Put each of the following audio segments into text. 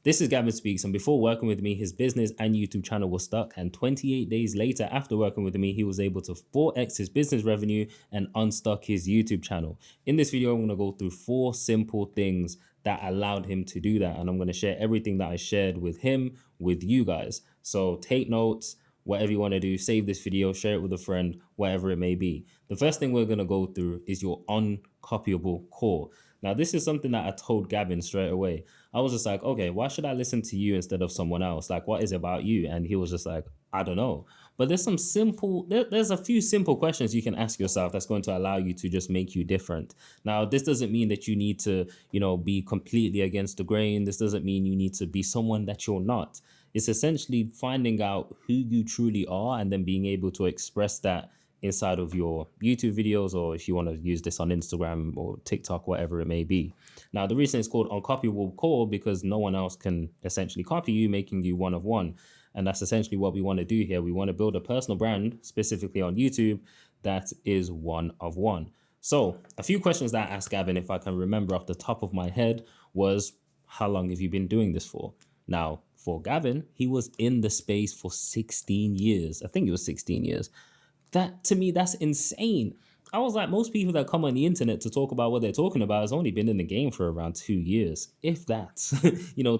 This is Gavin Speaks, and before working with me, his business and YouTube channel was stuck. And 28 days later, after working with me, he was able to 4x his business revenue and unstuck his YouTube channel. In this video, I'm going to go through 4 simple things that allowed him to do that. And I'm going to share everything that I shared with him with you guys. So take notes, whatever you want to do, save this video, share it with a friend, whatever it may be. The first thing we're going to go through is your uncopyable core. Now, this is something that I told Gavin straight away. I was just like, okay, why should I listen to you instead of someone else? Like, what is it about you? And he was just like, I don't know. But there's a few simple questions you can ask yourself that's going to allow you to just make you different. Now, this doesn't mean that you need to, be completely against the grain. This doesn't mean you need to be someone that you're not. It's essentially finding out who you truly are and then being able to express that inside of your YouTube videos, or if you want to use this on Instagram or TikTok, whatever it may be. Now, the reason it's called uncopyable core because no one else can essentially copy you, making you one of one. And that's essentially what we want to do here. We want to build a personal brand, specifically on YouTube, that is one of one. So a few questions that I asked Gavin, if I can remember off the top of my head, was how long have you been doing this for? Now, for Gavin, he was in the space for 16 years. I think it was 16 years. That, to me, that's insane. I was like, most people that come on the internet to talk about what they're talking about has only been in the game for around 2 years, if that,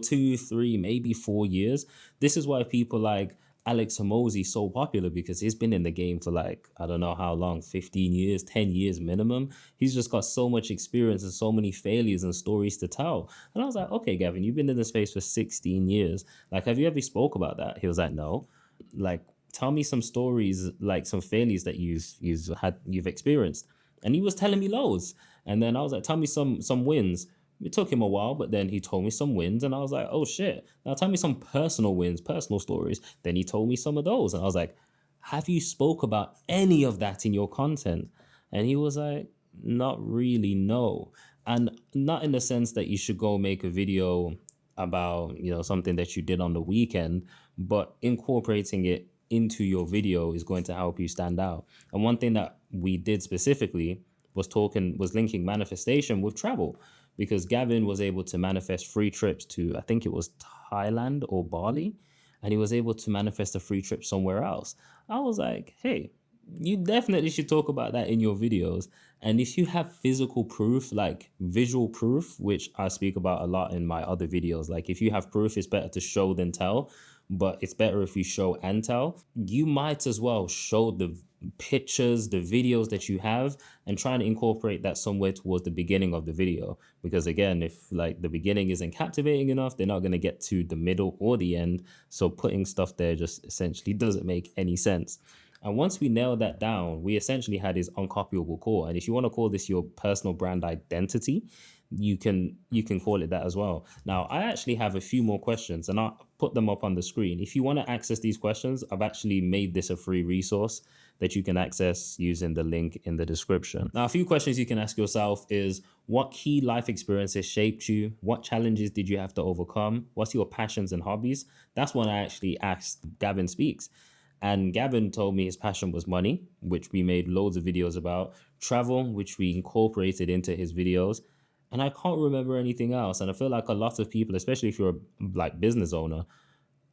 2, 3, maybe 4 years. This is why people like Alex Hormozi so popular, because he's been in the game for like, I don't know how long, 15 years, 10 years minimum. He's just got so much experience and so many failures and stories to tell. And I was like, okay, Gavin, you've been in the space for 16 years. Like, have you ever spoke about that? He was like, no. Like, tell me some stories, like some failures that you've experienced. And he was telling me loads. And then I was like, tell me some wins. It took him a while, but then he told me some wins, and I was like, oh shit. Now tell me some personal wins, personal stories. Then he told me some of those, and I was like, have you spoke about any of that in your content? And he was like, not really, no. And not in the sense that you should go make a video about, something that you did on the weekend, but incorporating it into your video is going to help you stand out. And one thing that we did specifically was linking manifestation with travel, because Gavin was able to manifest free trips to, I think it was Thailand or Bali, and he was able to manifest a free trip somewhere else. I was like, hey, you definitely should talk about that in your videos. And if you have physical proof, like visual proof, which I speak about a lot in my other videos, like if you have proof, it's better to show than tell, but it's better if you show and tell. You might as well show the pictures, the videos that you have, and try to incorporate that somewhere towards the beginning of the video. Because again, if like the beginning isn't captivating enough, they're not going to get to the middle or the end. So putting stuff there just essentially doesn't make any sense. And once we nailed that down, we essentially had his uncopyable core. And if you want to call this your personal brand identity, you can call it that as well. Now, I actually have a few more questions, and I'll put them up on the screen. If you want to access these questions, I've actually made this a free resource that you can access using the link in the description. Now, a few questions you can ask yourself is, what key life experiences shaped you? What challenges did you have to overcome? What's your passions and hobbies? That's what I actually asked Gavin Speaks. And Gavin told me his passion was money, which we made loads of videos about, travel, which we incorporated into his videos. And I can't remember anything else. And I feel like a lot of people, especially if you're a like business owner,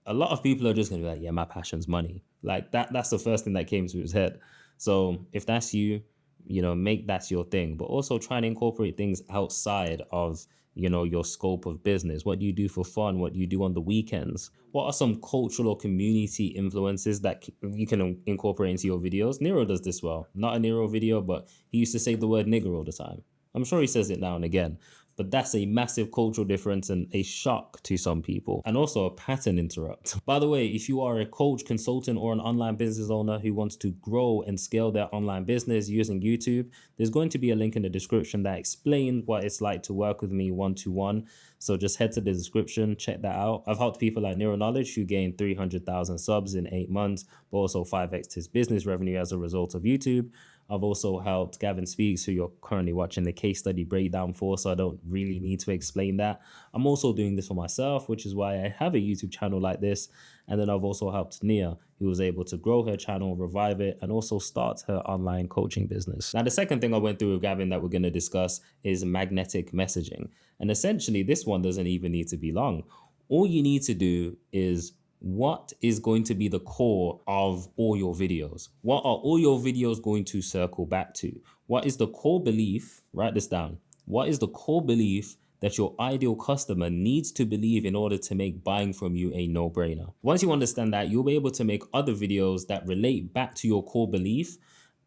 a lot of people are just going to be like, yeah, my passion's money. Like that's the first thing that came to his head. So if that's you, make that your thing, but also try and incorporate things outside of, your scope of business. What do you do for fun? What do you do on the weekends? What are some cultural or community influences that you can incorporate into your videos? Nero does this well. Not a Nero video, but he used to say the word nigger all the time. I'm sure he says it now and again, but that's a massive cultural difference and a shock to some people, and also a pattern interrupt. By the way, if you are a coach, consultant, or an online business owner who wants to grow and scale their online business using YouTube, there's going to be a link in the description that explains what it's like to work with me one-to-one. So just head to the description, check that out. I've helped people like Neuro Knowledge who gained 300,000 subs in 8 months, but also 5x his business revenue as a result of YouTube. I've also helped Gavin Speaks, who you're currently watching the case study breakdown for, so I don't really need to explain that. I'm also doing this for myself, which is why I have a YouTube channel like this. And then I've also helped Nia, who was able to grow her channel, revive it, and also start her online coaching business. Now, the second thing I went through with Gavin that we're going to discuss is magnetic messaging. And essentially, this one doesn't even need to be long. All you need to do is, what is going to be the core of all your videos? What are all your videos going to circle back to? What is the core belief? Write this down. What is the core belief that your ideal customer needs to believe in order to make buying from you a no-brainer? Once you understand that, you'll be able to make other videos that relate back to your core belief,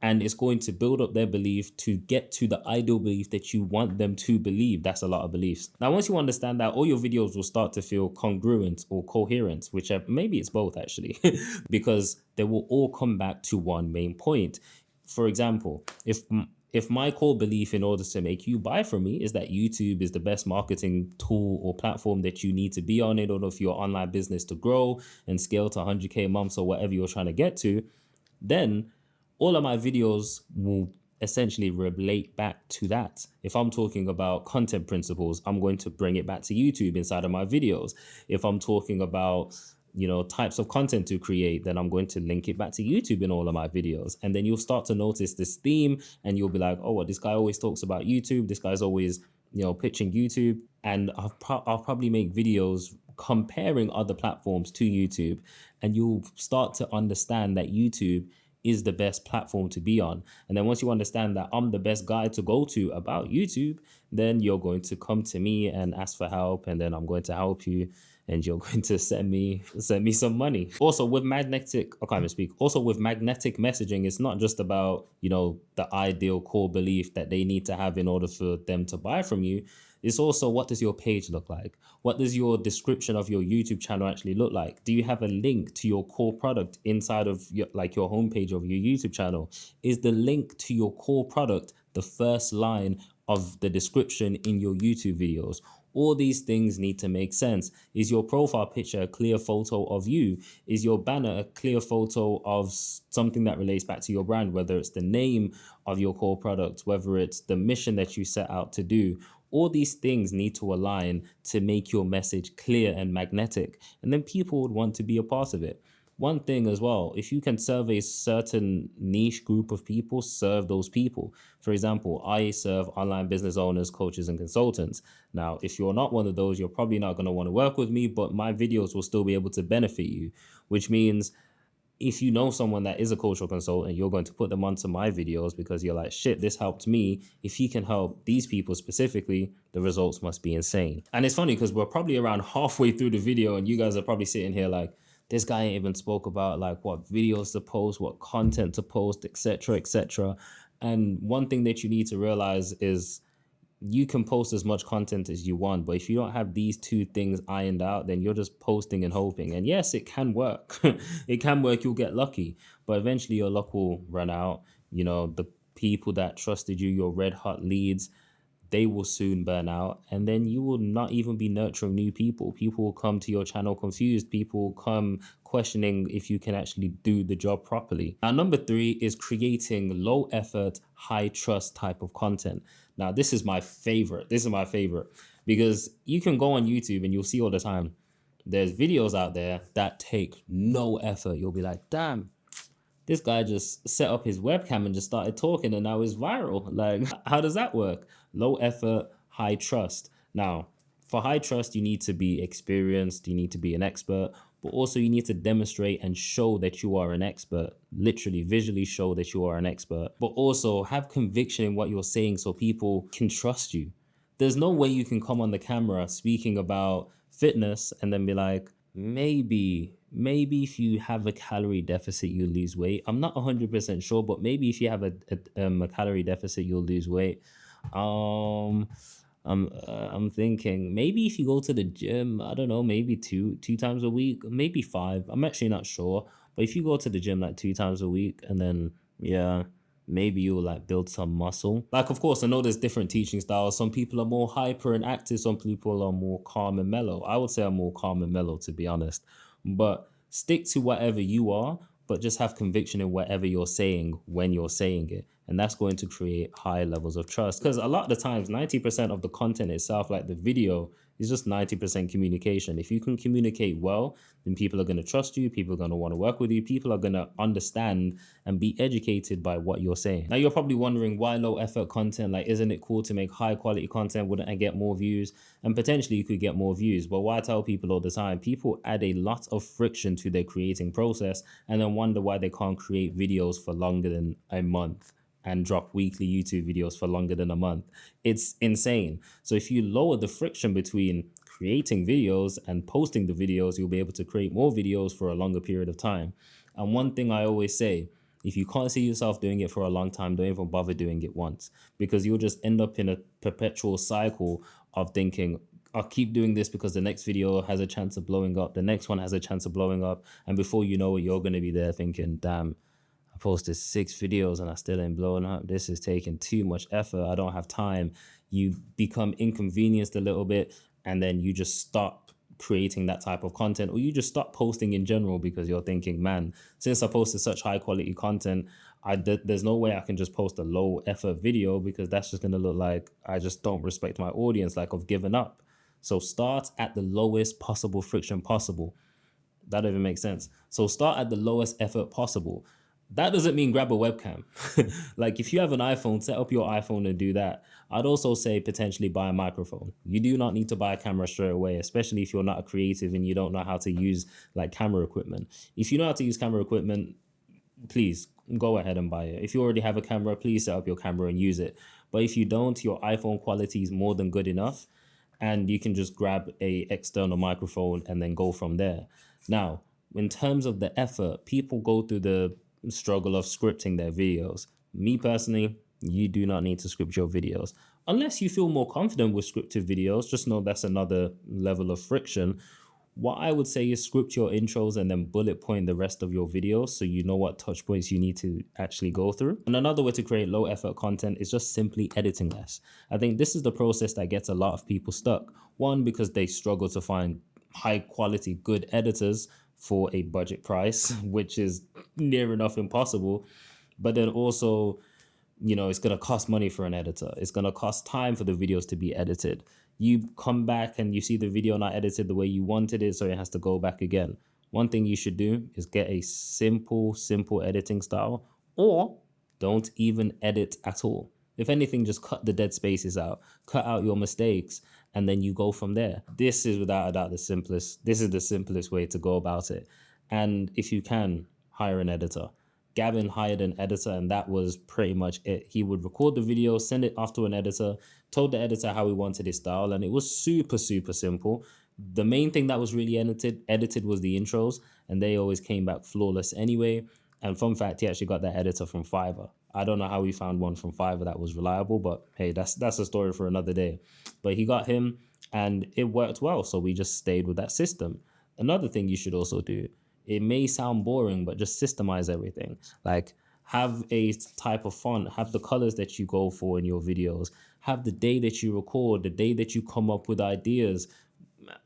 and it's going to build up their belief to get to the ideal belief that you want them to believe. That's a lot of beliefs. Now, once you understand that, all your videos will start to feel congruent or coherent, which maybe it's both actually, because they will all come back to one main point. For example, if my core belief in order to make you buy from me is that YouTube is the best marketing tool or platform that you need to be on in order for your online business to grow and scale to 100K months or whatever you're trying to get to, then all of my videos will essentially relate back to that. If I'm talking about content principles, I'm going to bring it back to YouTube inside of my videos. If I'm talking about, types of content to create, then I'm going to link it back to YouTube in all of my videos. And then you'll start to notice this theme and you'll be like, oh, well, this guy always talks about YouTube. This guy's always, pitching YouTube. And I'll probably make videos comparing other platforms to YouTube. And you'll start to understand that YouTube is the best platform to be on. And then once you understand that I'm the best guy to go to about YouTube, then you're going to come to me and ask for help, and then I'm going to help you, and you're going to send me some money. Also with magnetic, I can't even speak. Also with magnetic messaging, it's not just about, the ideal core belief that they need to have in order for them to buy from you. It's also, what does your page look like? What does your description of your YouTube channel actually look like? Do you have a link to your core product inside of your homepage of your YouTube channel? Is the link to your core product the first line of the description in your YouTube videos? All these things need to make sense. Is your profile picture a clear photo of you? Is your banner a clear photo of something that relates back to your brand, whether it's the name of your core product, whether it's the mission that you set out to do? All these things need to align to make your message clear and magnetic, and then people would want to be a part of it. One thing as well, if you can serve a certain niche group of people, serve those people. For example, I serve online business owners, coaches, and consultants. Now, if you're not one of those, you're probably not going to want to work with me, but my videos will still be able to benefit you, which means if you know someone that is a coach or consultant, you're going to put them onto my videos because you're like, shit, this helped me. If he can help these people specifically, the results must be insane. And it's funny because we're probably around halfway through the video and you guys are probably sitting here like, this guy ain't even spoke about like what videos to post, what content to post, etc., etc. And one thing that you need to realize is you can post as much content as you want, but if you don't have these two things ironed out, then you're just posting and hoping. And yes, it can work. It can work. You'll get lucky, but eventually your luck will run out. The people that trusted you, your red hot leads, they will soon burn out, and then you will not even be nurturing new people. People will come to your channel confused. People will come questioning if you can actually do the job properly. Now, number 3 is creating low effort, high trust type of content. Now, this is my favorite. Because you can go on YouTube and you'll see all the time, there's videos out there that take no effort. You'll be like, damn, this guy just set up his webcam and just started talking and now it's viral. Like, how does that work? Low effort, high trust. Now, for high trust, you need to be experienced, you need to be an expert, but also you need to demonstrate and show that you are an expert, literally visually show that you are an expert, but also have conviction in what you're saying so people can trust you. There's no way you can come on the camera speaking about fitness and then be like, maybe if you have a calorie deficit, you lose weight. I'm not 100% sure, but maybe if you have a calorie deficit, you'll lose weight. I'm thinking maybe if you go to the gym, I don't know, maybe two times a week, maybe 5. I'm actually not sure, but if you go to the gym like 2 times a week, and then maybe you'll like build some muscle. Like, of course, I know there's different teaching styles. Some people are more hyper and active. Some people are more calm and mellow. I would say I'm more calm and mellow, to be honest. But stick to whatever you are, but just have conviction in whatever you're saying when you're saying it. And that's going to create high levels of trust. Because a lot of the times, 90% of the content itself, like the video, It's just 90% communication. If you can communicate well, then people are going to trust you. People are going to want to work with you. People are going to understand and be educated by what you're saying. Now, you're probably wondering why low effort content? Like, isn't it cool to make high quality content? Wouldn't I get more views? And potentially you could get more views. But what I tell people all the time, people add a lot of friction to their creating process and then wonder why they can't create videos for longer than a month and drop weekly YouTube videos for longer than a month. It's insane. So if you lower the friction between creating videos and posting the videos, you'll be able to create more videos for a longer period of time. And one thing I always say, if you can't see yourself doing it for a long time, don't even bother doing it once, because you'll just end up in a perpetual cycle of thinking, I'll keep doing this because the next video has a chance of blowing up. The next one has a chance of blowing up. And before you know it, you're going to be there thinking, damn, I posted 6 videos and I still ain't blowing up. This is taking too much effort. I don't have time. You become inconvenienced a little bit, and then you just stop creating that type of content, or you just stop posting in general because you're thinking, man, since I posted such high quality content, there's no way I can just post a low effort video, because that's just going to look like I just don't respect my audience, like I've given up. So start at the lowest possible friction possible. That doesn't make sense. So start at the lowest effort possible. That doesn't mean grab a webcam. Like, if you have an iPhone, set up your iPhone and do that. I'd also say potentially buy a microphone. You do not need to buy a camera straight away, especially if you're not a creative and you don't know how to use like camera equipment. If you know how to use camera equipment, please go ahead and buy it. If you already have a camera, please set up your camera and use it. But if you don't, your iPhone quality is more than good enough, and you can just grab a external microphone and then go from there. Now, in terms of the effort, people go through the struggle of scripting their videos. Me personally, you do not need to script your videos. Unless you feel more confident with scripted videos, just know that's another level of friction. What I would say is script your intros and then bullet point the rest of your videos so you know what touch points you need to actually go through. And another way to create low effort content is just simply editing less. I think this is the process that gets a lot of people stuck. One, because they struggle to find high quality, good editors for a budget price, which is near enough impossible. But then also, it's going to cost money for an editor. It's going to cost time for the videos to be edited. You come back and you see the video not edited the way you wanted it, so it has to go back again. One thing you should do is get a simple editing style, or don't even edit at all. If anything, just cut the dead spaces out, cut out your mistakes, and then you go from there. This is without a doubt the simplest way to go about it. And if you can, hire an editor. Gavin hired an editor, and that was pretty much it. He would record the video, send it off to an editor, told the editor how he wanted his style, and it was super simple. The main thing that was really edited was the intros, and they always came back flawless anyway. And fun fact, he actually got that editor from Fiverr. I don't know how he found one from Fiverr that was reliable, but hey, that's a story for another day. But he got him, and it worked well, so we just stayed with that system. Another thing you should also do, it may sound boring, but just systemize everything. Like, have a type of font, have the colors that you go for in your videos, have the day that you record, the day that you come up with ideas.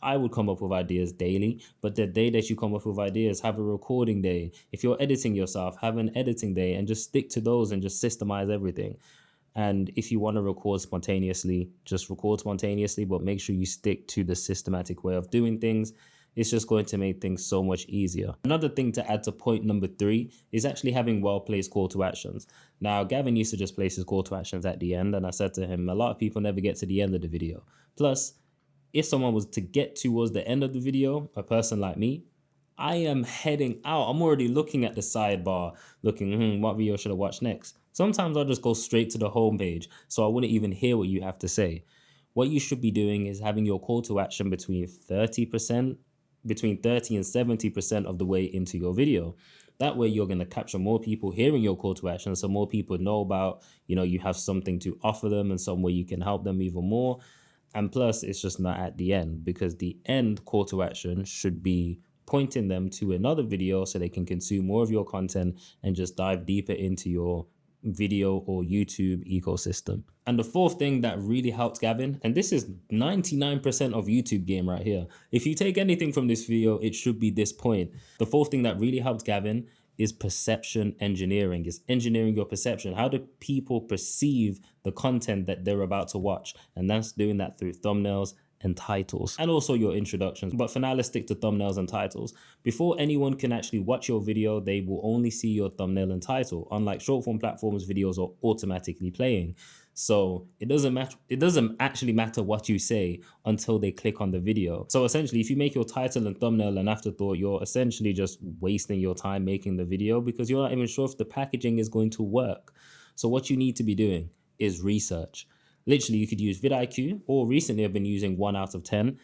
I would come up with ideas daily, but the day that you come up with ideas, have a recording day. If you're editing yourself, have an editing day, and just stick to those and just systemize everything. And if you want to record spontaneously, just record spontaneously, but make sure you stick to the systematic way of doing things. It's just going to make things so much easier. Another thing to add to point number 3 is actually having well-placed call to actions. Now, Gavin used to just place his call to actions at the end, and I said to him, a lot of people never get to the end of the video. Plus, if someone was to get towards the end of the video, a person like me, I am heading out. I'm already looking at the sidebar, looking, what video should I watch next? Sometimes I'll just go straight to the homepage, so I wouldn't even hear what you have to say. What you should be doing is having your call to action between 30 and 70% of the way into your video. That way you're going to capture more people hearing your call to action, so more people know about, you have something to offer them and some way you can help them even more. And plus, it's just not at the end, because the end call to action should be pointing them to another video so they can consume more of your content and just dive deeper into your video or YouTube ecosystem. And the fourth thing that really helped Gavin, and this is 99% of YouTube game right here. If you take anything from this video, it should be this point. The fourth thing that really helped Gavin is perception engineering. It's engineering your perception. How do people perceive the content that they're about to watch? And that's doing that through thumbnails and titles, and also your introductions. But for now, let's stick to thumbnails and titles. Before anyone can actually watch your video, they will only see your thumbnail and title. Unlike short form platforms, videos are automatically playing. So it doesn't matter. It doesn't actually matter what you say until they click on the video. So essentially, if you make your title and thumbnail an afterthought, you're essentially just wasting your time making the video because you're not even sure if the packaging is going to work. So what you need to be doing is research. Literally, you could use vidIQ, or recently I've been using 1 out of 10,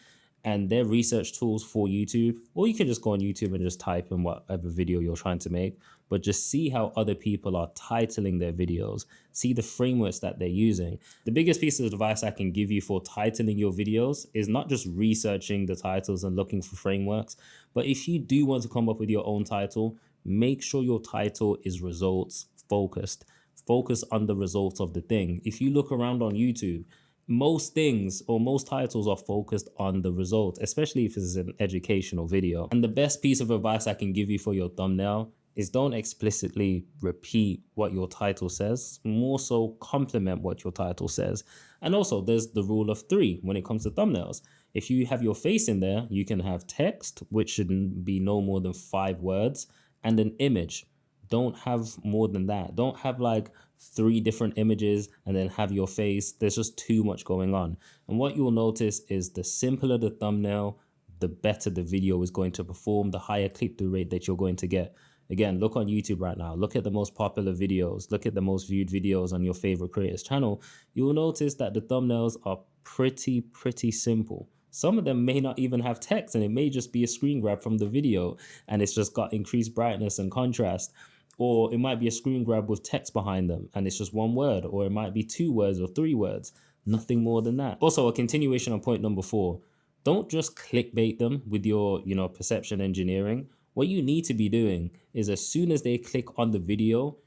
and they're research tools for YouTube. Or you can just go on YouTube and just type in whatever video you're trying to make, but just see how other people are titling their videos. See the frameworks that they're using. The biggest piece of advice I can give you for titling your videos is not just researching the titles and looking for frameworks, but if you do want to come up with your own title, make sure your title is results focused. Focus on the results of the thing. If you look around on YouTube, most things or most titles are focused on the result, especially if it's an educational video. And the best piece of advice I can give you for your thumbnail is don't explicitly repeat what your title says, more so complement what your title says. And also there's the rule of 3 when it comes to thumbnails. If you have your face in there, you can have text, which shouldn't be no more than 5 words, and an image. Don't have more than that. Don't have like 3 different images and then have your face. There's just too much going on. And what you'll notice is the simpler the thumbnail, the better the video is going to perform, the higher click-through rate that you're going to get. Again, look on YouTube right now. Look at the most popular videos. Look at the most viewed videos on your favorite creator's channel. You'll notice that the thumbnails are pretty simple. Some of them may not even have text, and it may just be a screen grab from the video, and it's just got increased brightness and contrast. Or it might be a screen grab with text behind them and it's just 1 word, or it might be 2 words or 3 words, nothing more than that. Also, a continuation on point number 4, don't just clickbait them with your, perception engineering. What you need to be doing is as soon as they click on the video,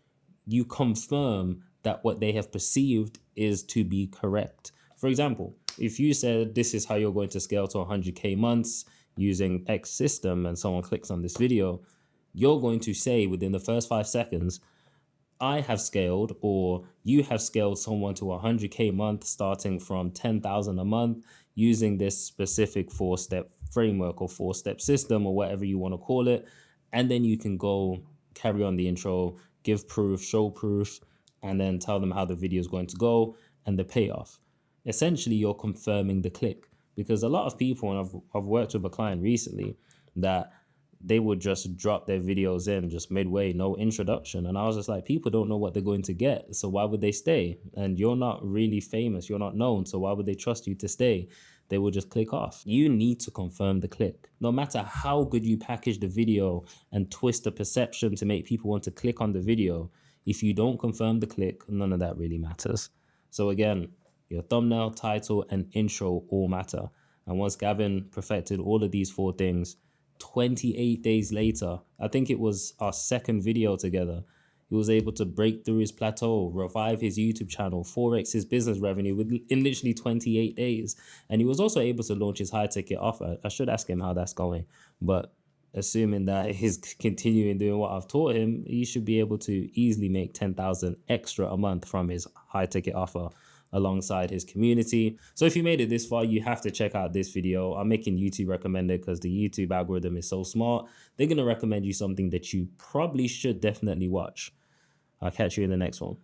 you confirm that what they have perceived is to be correct. For example, if you said this is how you're going to scale to 100K months using X system and someone clicks on this video, you're going to say within the first 5 seconds, I have scaled, or you have scaled someone to 100K month starting from 10,000 a month using this specific 4-step framework or 4-step system or whatever you want to call it. And then you can go carry on the intro, give proof, show proof, and then tell them how the video is going to go and the payoff. Essentially, you're confirming the click, because a lot of people, and I've worked with a client recently that they would just drop their videos in just midway, no introduction. And I was just like, people don't know what they're going to get, so why would they stay? And you're not really famous, you're not known, so why would they trust you to stay? They will just click off. You need to confirm the click. No matter how good you package the video and twist the perception to make people want to click on the video, if you don't confirm the click, none of that really matters. So again, your thumbnail, title, and intro all matter. And once Gavin perfected all of these 4 things, 28 days later, I think it was our 2nd video together, he was able to break through his plateau, revive his YouTube channel, 4x his business revenue in literally 28 days. And he was also able to launch his high ticket offer. I should ask him how that's going, but assuming that he's continuing doing what I've taught him, he should be able to easily make 10,000 extra a month from his high ticket offer alongside his community. So if you made it this far, you have to check out this video. I'm making YouTube recommended because the YouTube algorithm is so smart. They're going to recommend you something that you probably should definitely watch. I'll catch you in the next one.